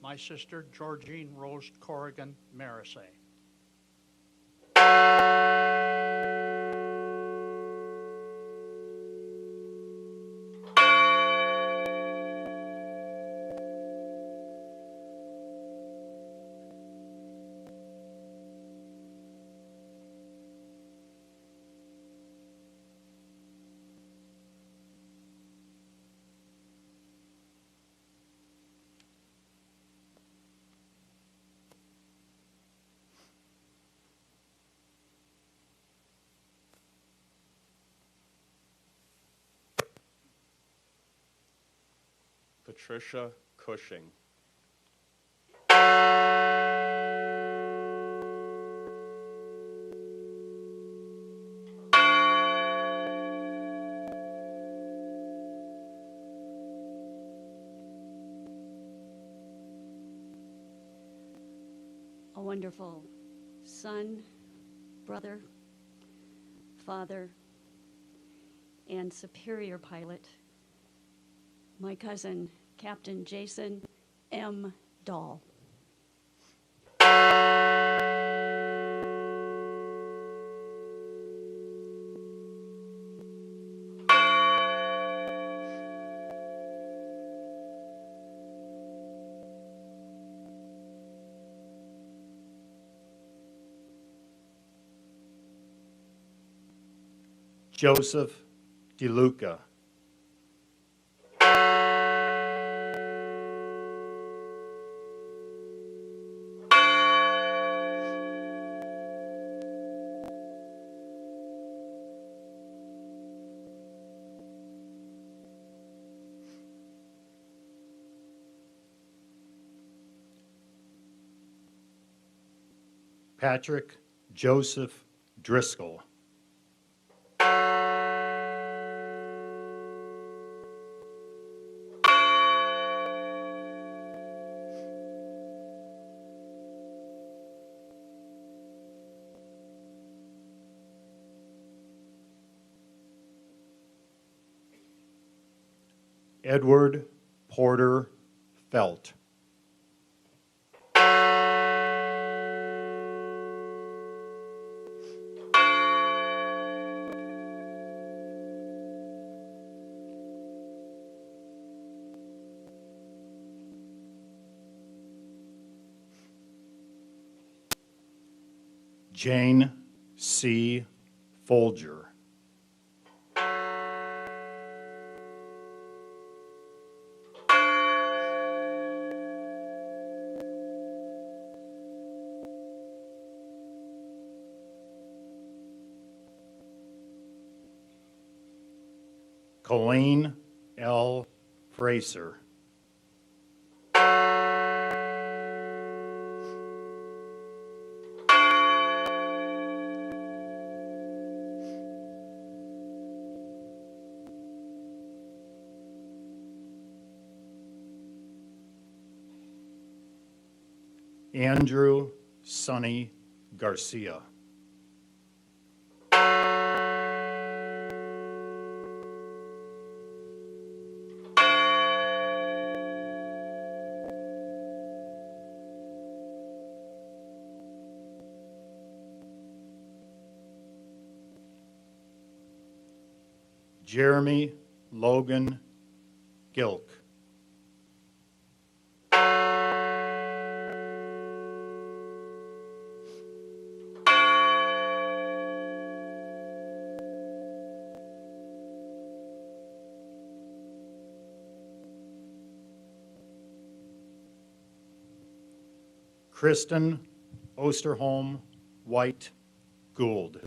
my sister Georgine Rose Corrigan Marisay. Patricia Cushing. A wonderful son, brother, father, and superior pilot, my cousin, Captain Jason M. Dahl. Joseph DeLuca. Patrick Joseph Driscoll. Edward Porter Felt. Jane C. Folger. Colleen L. Fraser. Andrew Sonny Garcia. Jeremy Logan Gilk. Kristen Osterholm White Gould.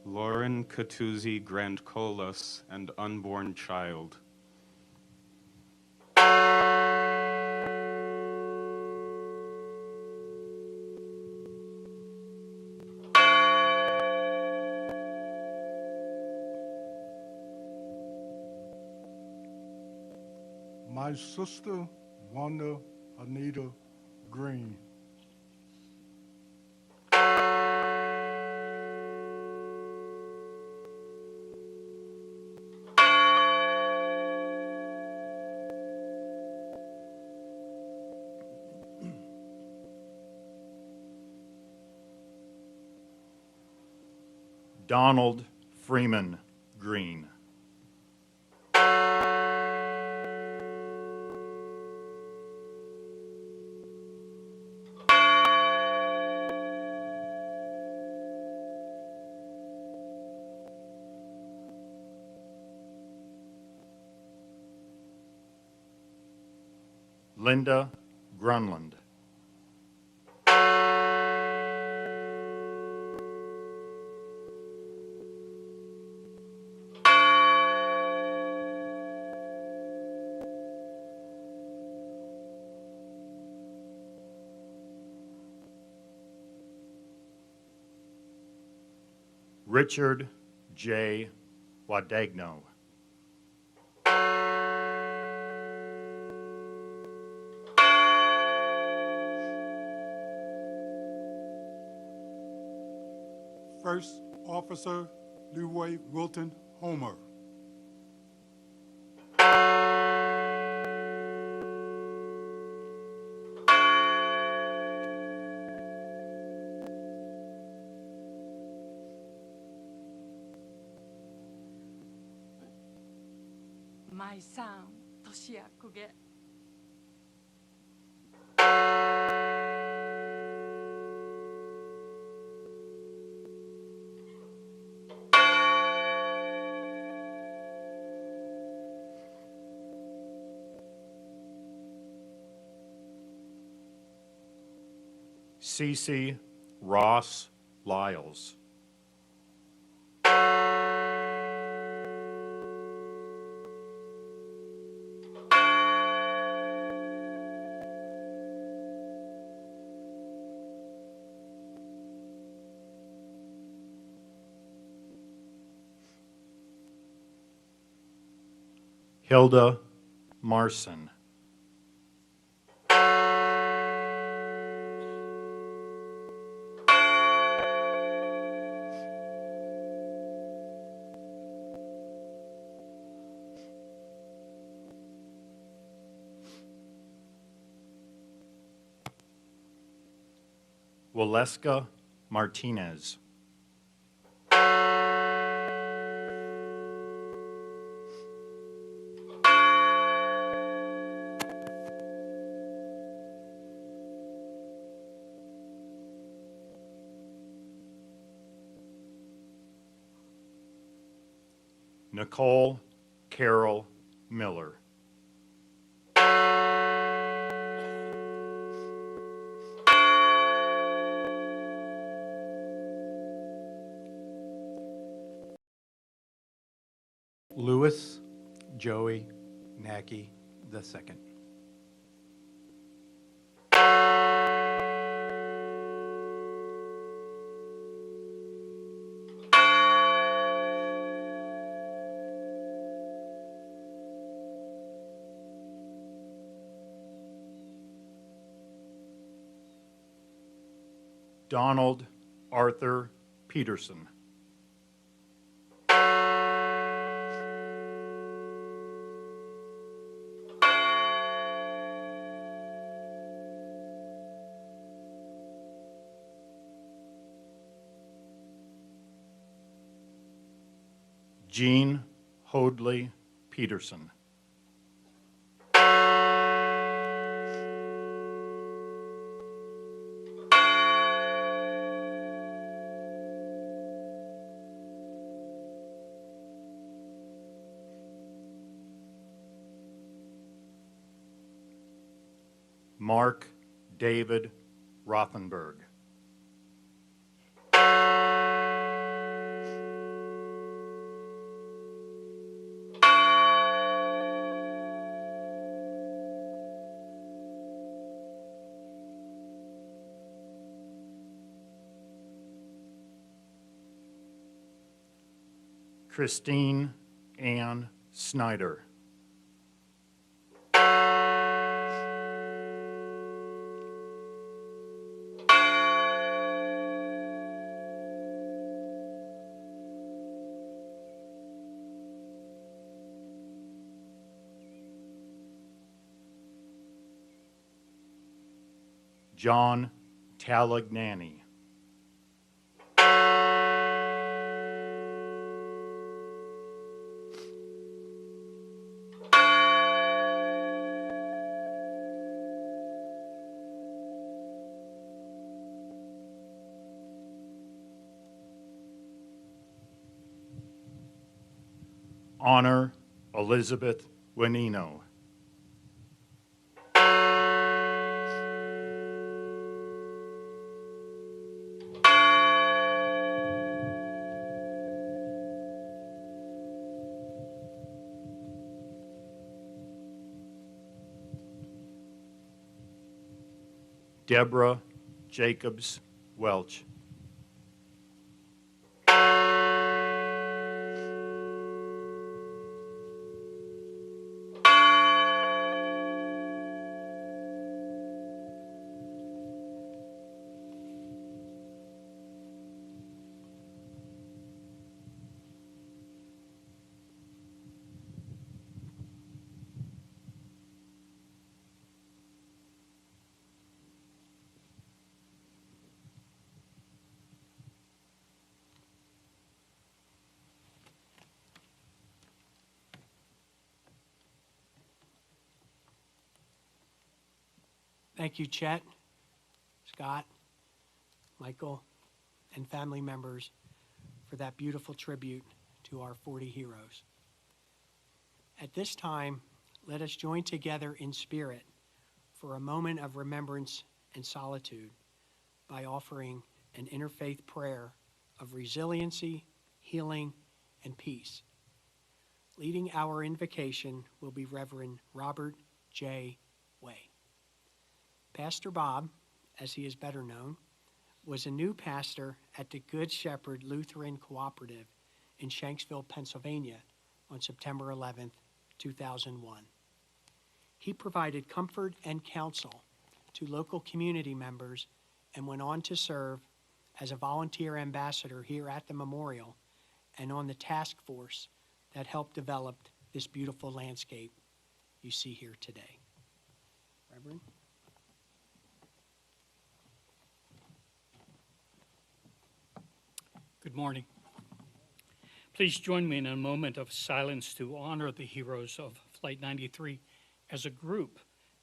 Lauren Catuzzi Grandcolas and unborn child. My sister, Wanda Anita Green. Donald Freeman Green. Linda Grunland. Richard J. Wadagno. First Officer Leroy Wilton Homer. My son, Toshia Kuge. Cece Ross Lyles. Hilda Marson. Waleska Martinez. Nicole Carol Miller. Louis Joey Nackey II. Donald Arthur Peterson. Jean Hoadley Peterson. Mark David Rothenberg. Christine Ann Snyder. John Talagnani. Honor Elizabeth Wenino. Deborah Jacobs Welch. Thank you, Chet, Scott, Michael, and family members for that beautiful tribute to our 40 heroes. At this time, let us join together in spirit for a moment of remembrance and solitude by offering an interfaith prayer of resiliency, healing, and peace. Leading our invocation will be Reverend Robert J. Way. Pastor Bob, as he is better known, was a new pastor at the Good Shepherd Lutheran Cooperative in Shanksville, Pennsylvania on September 11th, 2001. He provided comfort and counsel to local community members and went on to serve as a volunteer ambassador here at the memorial and on the task force that helped develop this beautiful landscape you see here today. Reverend? Good morning. Please join me in a moment of silence to honor the heroes of Flight 93 as a group,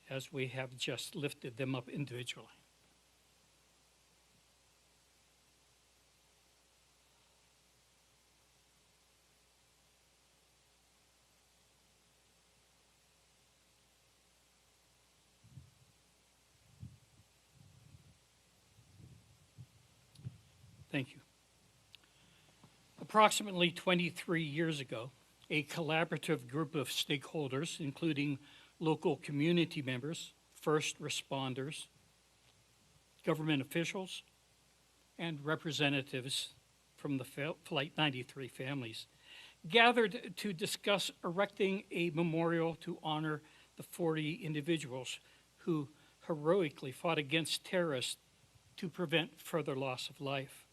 as we have just lifted them up individually. Thank you. Approximately 23 years ago, a collaborative group of stakeholders, including local community members, first responders, government officials, and representatives from the Flight 93 families, gathered to discuss erecting a memorial to honor the 40 individuals who heroically fought against terrorists to prevent further loss of life.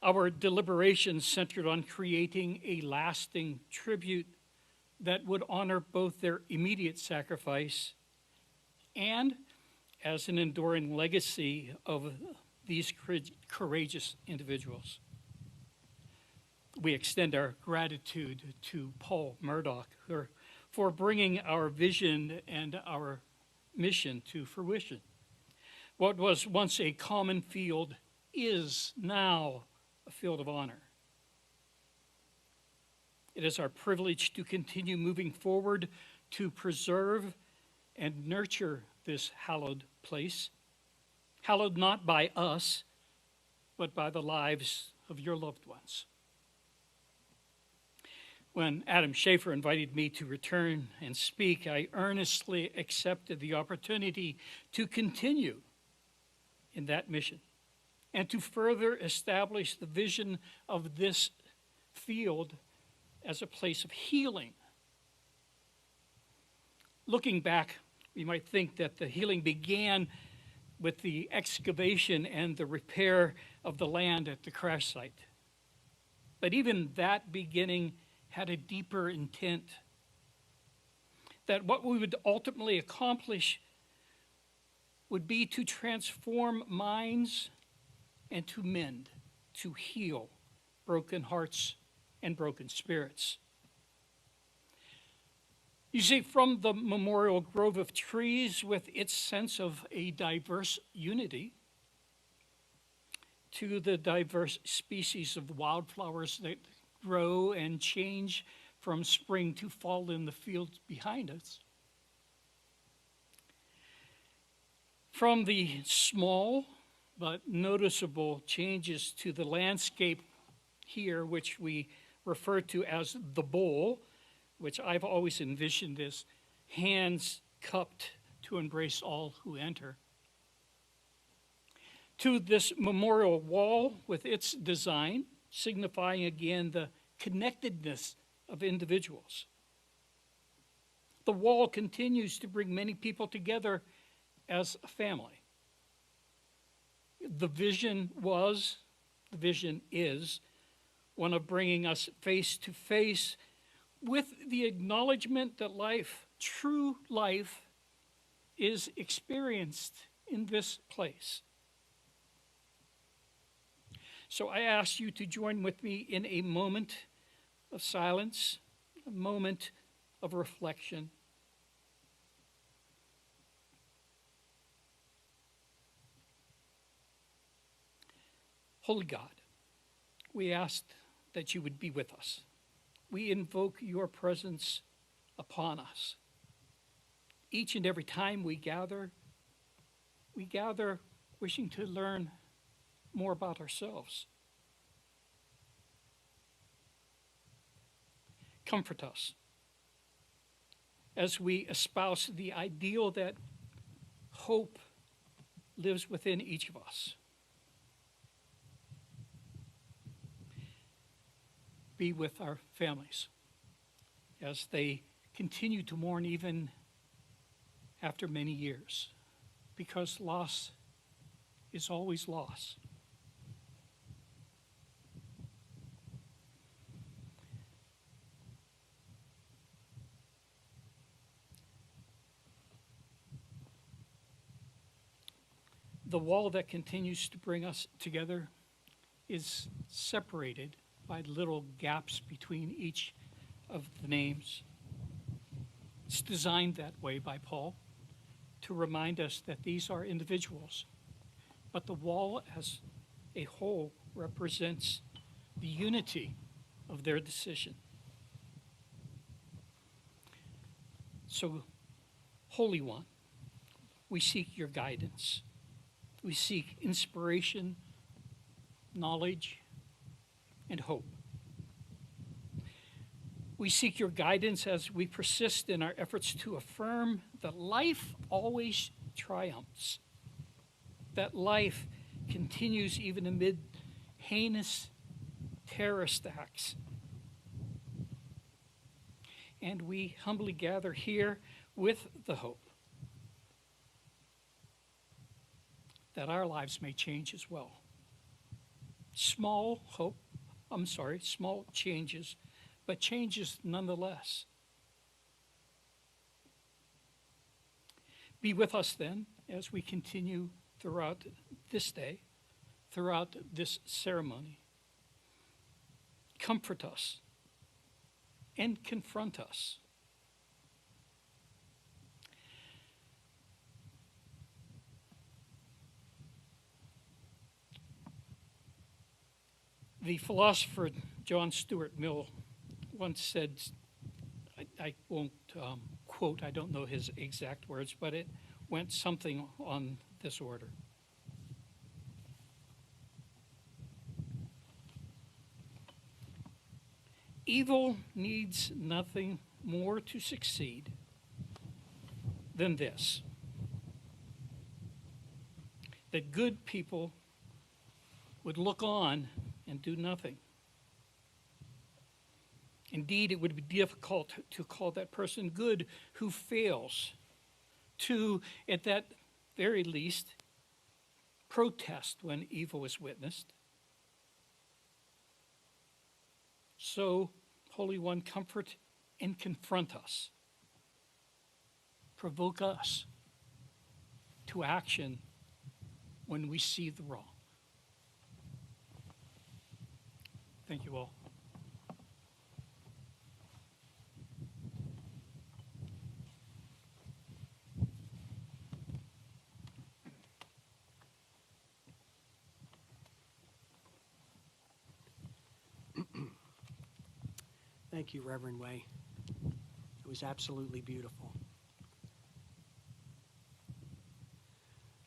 Our deliberations centered on creating a lasting tribute that would honor both their immediate sacrifice and as an enduring legacy of these courageous individuals. We extend our gratitude to Paul Murdoch for bringing our vision and our mission to fruition. What was once a common field is now a field of honor. It is our privilege to continue moving forward to preserve and nurture this hallowed place, hallowed not by us, but by the lives of your loved ones. When Adam Schaefer invited me to return and speak, I earnestly accepted the opportunity to continue in that mission and to further establish the vision of this field as a place of healing. Looking back, we might think that the healing began with the excavation and the repair of the land at the crash site. But even that beginning had a deeper intent, that what we would ultimately accomplish would be to transform minds and to mend, to heal broken hearts and broken spirits. You see, from the memorial grove of trees with its sense of a diverse unity to the diverse species of wildflowers that grow and change from spring to fall in the fields behind us, from the small but noticeable changes to the landscape here, which we refer to as the bowl, which I've always envisioned as hands cupped to embrace all who enter, to this memorial wall with its design, signifying again the connectedness of individuals. The wall continues to bring many people together as a family. The vision is one of bringing us face to face with the acknowledgement that life, true life, is experienced in this place. So I ask you to join with me in a moment of silence, a moment of reflection. Holy God, we ask that you would be with us. We invoke your presence upon us. Each and every time we gather wishing to learn more about ourselves. Comfort us as we espouse the ideal that hope lives within each of us. Be with our families as they continue to mourn even after many years, because loss is always loss. The wall that continues to bring us together is separated by little gaps between each of the names. It's designed that way by Paul to remind us that these are individuals, but the wall as a whole represents the unity of their decision. So, Holy One, we seek your guidance. We seek inspiration, knowledge, and hope. We seek your guidance as we persist in our efforts to affirm that life always triumphs, that life continues even amid heinous terrorist acts. And we humbly gather here with the hope that our lives may change as well. Small changes, but changes nonetheless. Be with us then as we continue throughout this day, throughout this ceremony. Comfort us and confront us. The philosopher John Stuart Mill once said, I won't quote, I don't know his exact words, but it went something on this order. Evil needs nothing more to succeed than this, that good people would look on and do nothing. Indeed, it would be difficult to call that person good who fails to, at that very least, protest when evil is witnessed. So, Holy One, comfort and confront us. Provoke us to action when we see the wrong. Thank you all. Thank you, Reverend Way. It was absolutely beautiful.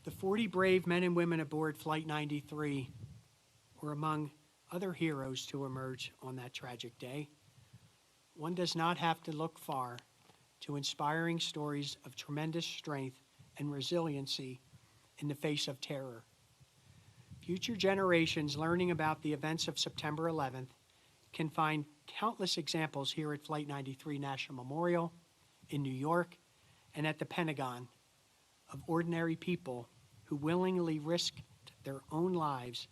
The 40 brave men and women aboard Flight 93 were among other heroes to emerge on that tragic day. One does not have to look far to inspiring stories of tremendous strength and resiliency in the face of terror. Future generations learning about the events of September 11th can find countless examples here at Flight 93 National Memorial, in New York, and at the Pentagon of ordinary people who willingly risked their own lives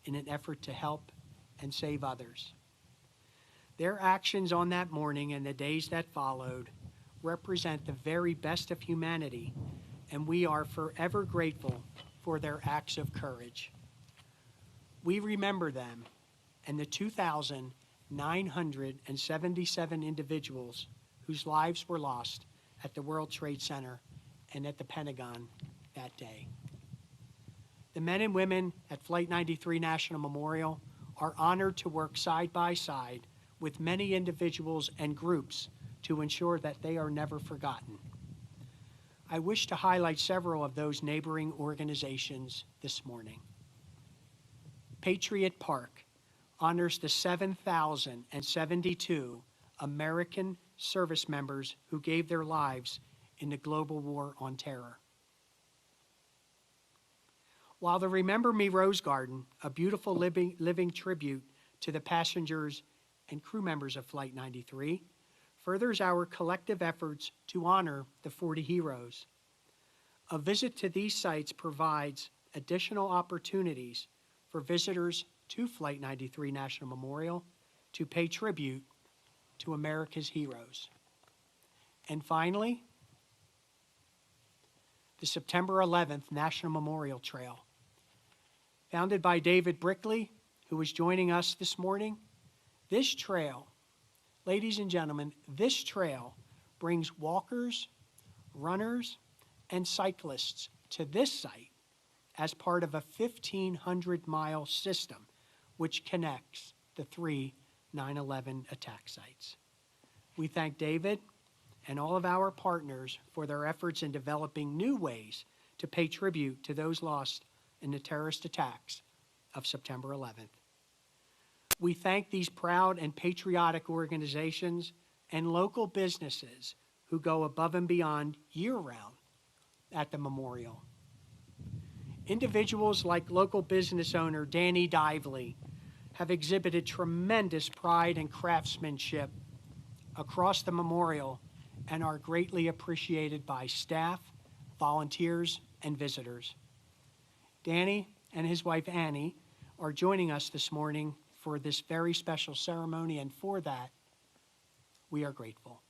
in an effort to help and save others. Their actions on that morning and the days that followed represent the very best of humanity, and we are forever grateful for their acts of courage. We remember them and the 2,977 individuals whose lives were lost at the World Trade Center and at the Pentagon that day. The men and women at Flight 93 National Memorial are honored to work side by side with many individuals and groups to ensure that they are never forgotten. I wish to highlight several of those neighboring organizations this morning. Patriot Park honors the 7,072 American service members who gave their lives in the global war on terror. While the Remember Me Rose Garden, a beautiful living tribute to the passengers and crew members of Flight 93, furthers our collective efforts to honor the 40 heroes. A visit to these sites provides additional opportunities for visitors to Flight 93 National Memorial to pay tribute to America's heroes. And finally, the September 11th National Memorial Trail. Founded by David Brickley, who is joining us this morning, this trail, ladies and gentlemen, this trail brings walkers, runners, and cyclists to this site as part of a 1,500-mile system which connects the three 9/11 attack sites. We thank David and all of our partners for their efforts in developing new ways to pay tribute to those lost in the terrorist attacks of September 11th. We thank these proud and patriotic organizations and local businesses who go above and beyond year-round at the memorial. Individuals like local business owner Danny Dively have exhibited tremendous pride and craftsmanship across the memorial and are greatly appreciated by staff, volunteers, and visitors. Danny and his wife Annie are joining us this morning for this very special ceremony, and for that, we are grateful.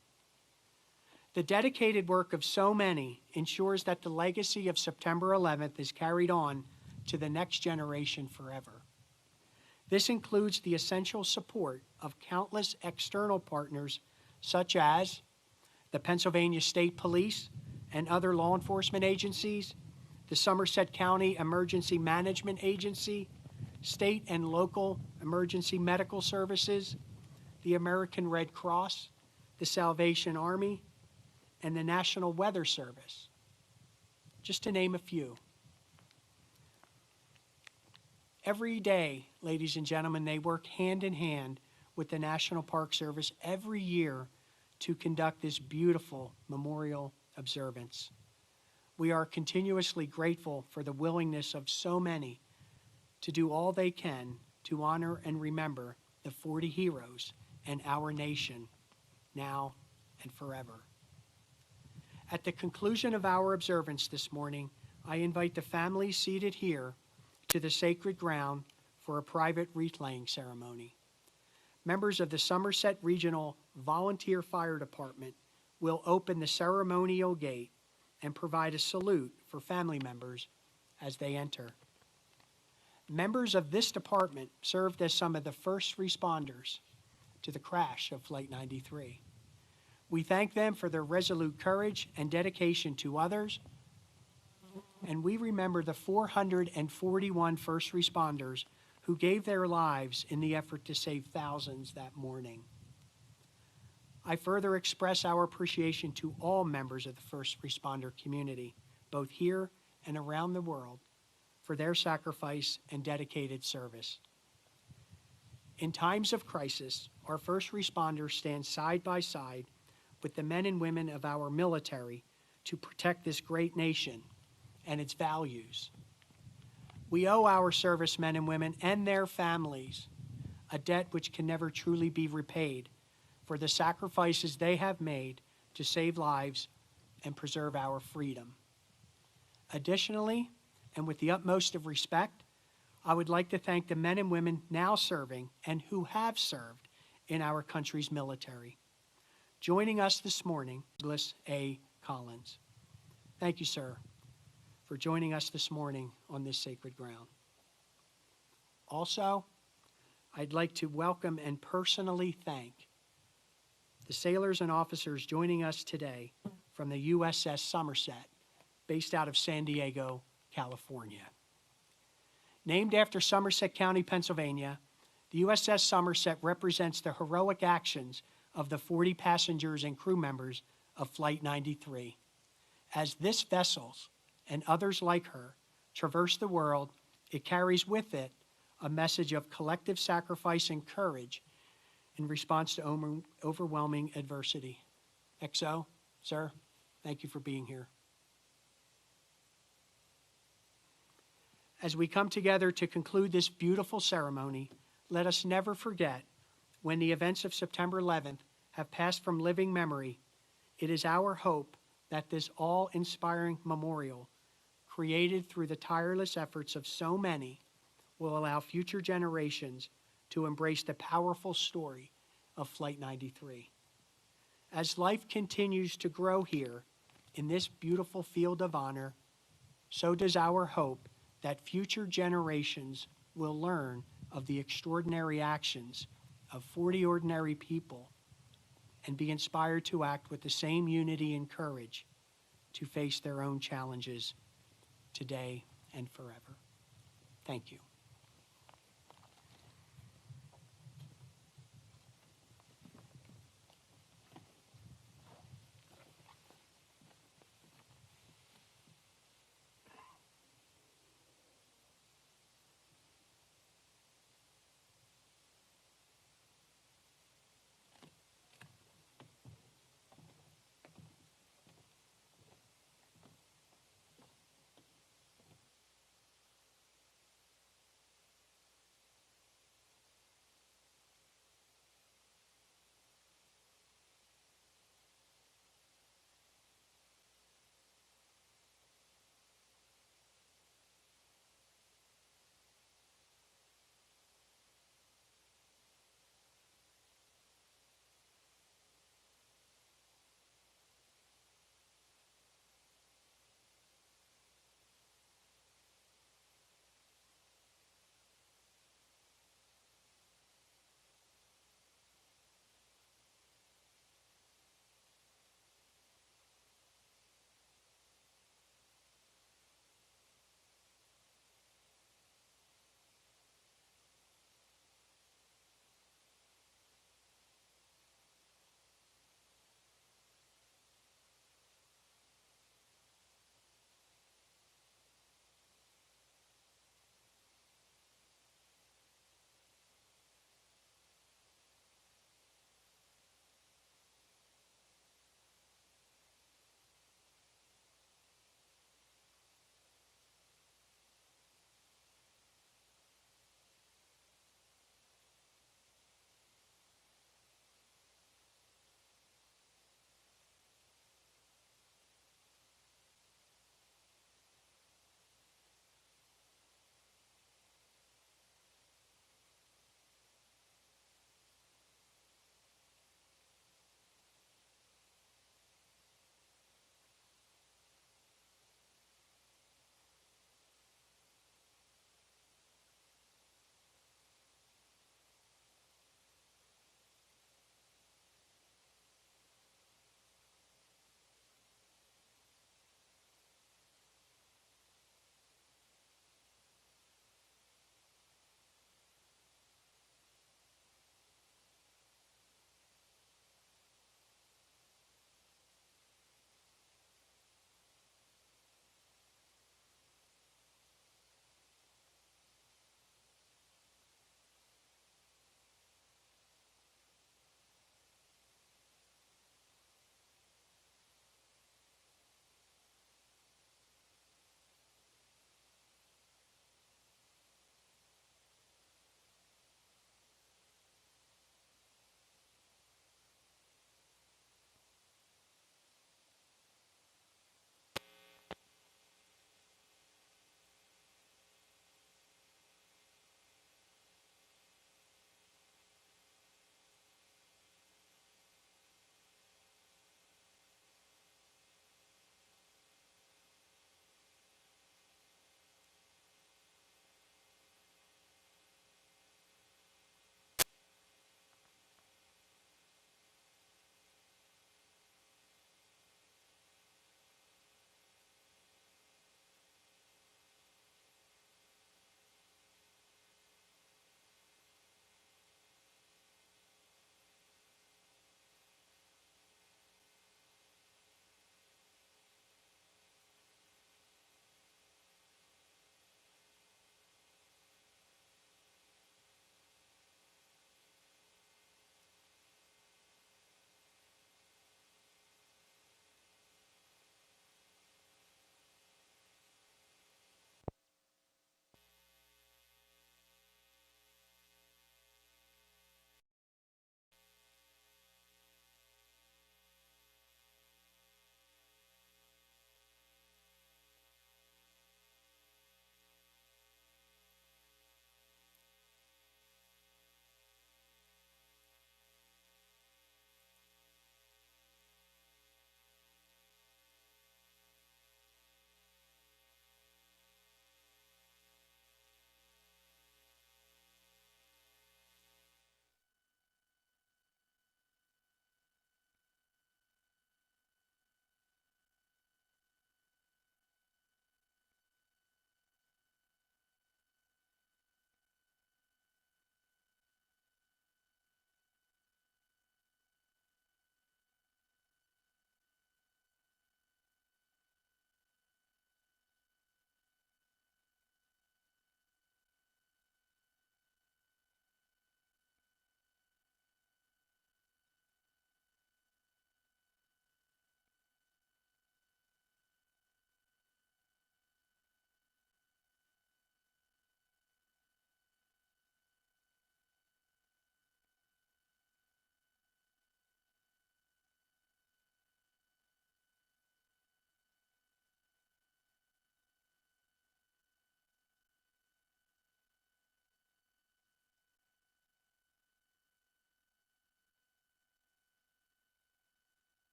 The dedicated work of so many ensures that the legacy of September 11th is carried on to the next generation forever. This includes the essential support of countless external partners such as the Pennsylvania State Police and other law enforcement agencies, the Somerset County Emergency Management Agency, state and local emergency medical services, the American Red Cross, the Salvation Army, and the National Weather Service, just to name a few. Every day, ladies and gentlemen, they work hand in hand with the National Park Service every year to conduct this beautiful memorial observance. We are continuously grateful for the willingness of so many to do all they can to honor and remember the 40 heroes and our nation now and forever. At the conclusion of our observance this morning, I invite the families seated here to the sacred ground for a private wreath-laying ceremony. Members of the Somerset Regional Volunteer Fire Department will open the ceremonial gate and provide a salute for family members as they enter. Members of this department served as some of the first responders to the crash of Flight 93. We thank them for their resolute courage and dedication to others, and we remember the 441 first responders who gave their lives in the effort to save thousands that morning. I further express our appreciation to all members of the first responder community, both here and around the world, for their sacrifice and dedicated service. In times of crisis, our first responders stand side by side with the men and women of our military to protect this great nation and its values. We owe our servicemen and women and their families a debt which can never truly be repaid for the sacrifices they have made to save lives and preserve our freedom. Additionally, and with the utmost of respect, I would like to thank the men and women now serving and who have served in our country's military. Joining us this morning, Douglas A. Collins. Thank you, sir, for joining us this morning on this sacred ground. Also, I'd like to welcome and personally thank the sailors and officers joining us today from the USS Somerset, based out of San Diego, California. Named after Somerset County, Pennsylvania, the USS Somerset represents the heroic actions of the 40 passengers and crew members of Flight 93. As this vessel and others like her traverse the world, it carries with it a message of collective sacrifice and courage in response to overwhelming adversity. XO, sir, thank you for being here. As we come together to conclude this beautiful ceremony, let us never forget when the events of September 11th have passed from living memory, it is our hope that this awe-inspiring memorial, created through the tireless efforts of so many, will allow future generations to embrace the powerful story of Flight 93. As life continues to grow here in this beautiful field of honor, so does our hope that future generations will learn of the extraordinary actions of 40 ordinary people and be inspired to act with the same unity and courage to face their own challenges today and forever. Thank you.